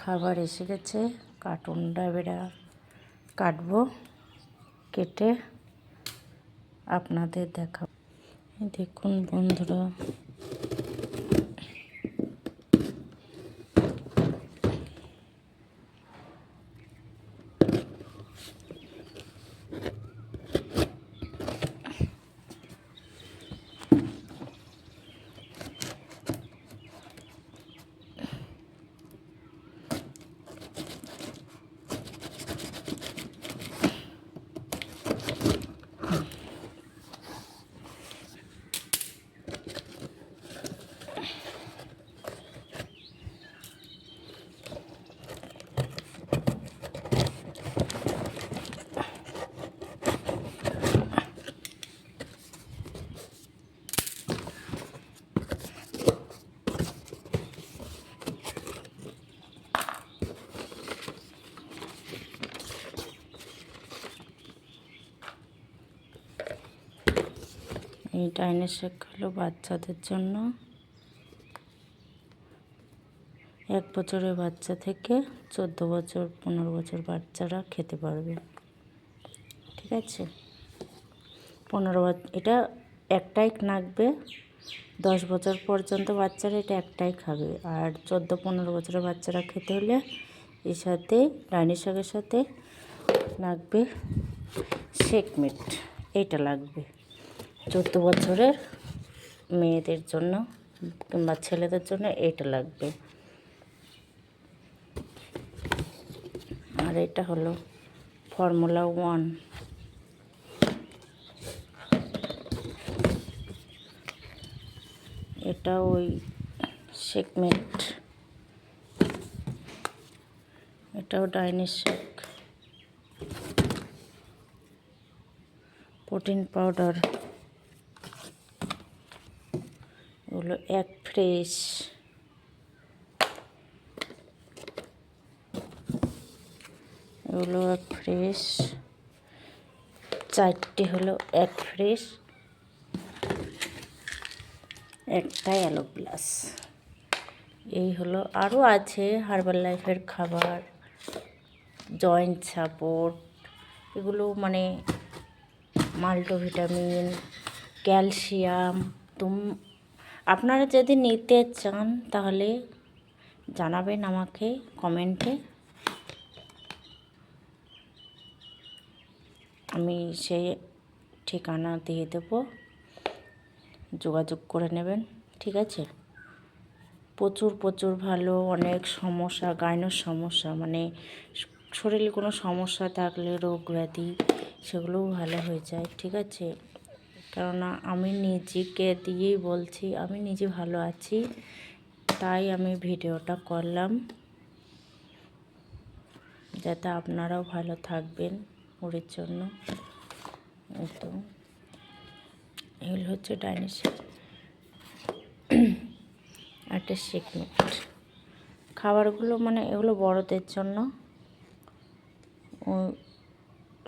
খাবার এসে গেছে, কার্টুনটা এবারে কাটবো, কেটে আপনাদের দেখাবো। দেখুন বন্ধুরা, এই ডাইনোসর হলো বাচ্চাদের জন্য। 1 বছরের বাচ্চা থেকে 14 বছর 15 বছর বাচ্চারা খেতে পারবে, ঠিক আছে। 15 বছর এটা একটাই নাকবে, 10 বছর পর্যন্ত বাচ্চারা এটা একটাই খাবে। আর 14-15 বছরের বাচ্চারা খেতে হলে এর সাথে ডাইনোসরের সাথে লাগবে শেকমেট, এইটা লাগবে 14 বছরের মেয়েদের জন্য কিংবা ছেলেদের জন্য এইটা লাগবে। আর এটা হলো ফর্মুলা 1, এটা ওই শেকমেট, এটাও ডাইনোসর প্রোটিন পাউডার, এগুলো এক ফ্রেশ, এগুলো এক ফ্রেশ, 4টে হলো এক ফ্রেশ, একটা অ্যালো প্লাস। এই হলো, আরও আছে হার্বাল লাইফের খাবার, জয়েন্ট সাপোর্ট, এগুলো মানে মাল্টিভিটামিন, ক্যালসিয়াম। আপনারা যদি নিতে চান তাহলে জানাবেন আমাকে কমেন্টে, আমি সেই ঠিকানা দিয়ে দেবো, যোগাযোগ করে নেবেন, ঠিক আছে। প্রচুর ভালো, অনেক সমস্যা, গাইনোর সমস্যা মানে শরীরে কোনো সমস্যা থাকলে, রোগ ব্যাধি, সেগুলোও ভালো হয়ে যায়, ঠিক আছে। কেননা আমি নিজেকে দিয়েই বলছি, আমি নিজে ভালো আছি, তাই আমি ভিডিওটা করলাম, যাতে আপনারাও ভালো থাকবেন ওর জন্য। তো এগুলো হচ্ছে ডাইনোসর, একটা শেকমেট। খাবারগুলো মানে এগুলো বড়দের জন্য,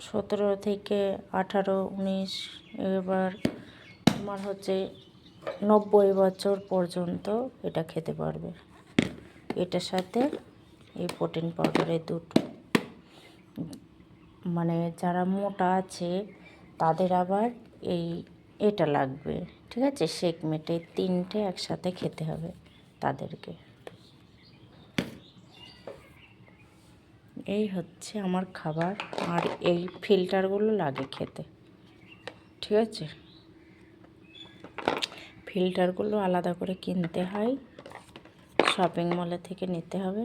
17 থেকে 18, 19, এবার তোমার হচ্ছে 90 বছর পর্যন্ত এটা খেতে পারবে। এটার সাথে এই প্রোটিন পাউডারের দুটো, মানে যারা মোটা আছে তাদের আবার এটা লাগবে, ঠিক আছে। শেকমেটে 3টে একসাথে খেতে হবে তাদেরকে। এই হচ্ছে আমার খাবার, আর এই ফিল্টারগুলো লাগে খেতে, ঠিক আছে। ফিল্টারগুলো আলাদা করে কিনতে হয়, শপিং মলে থেকে নিতে হবে।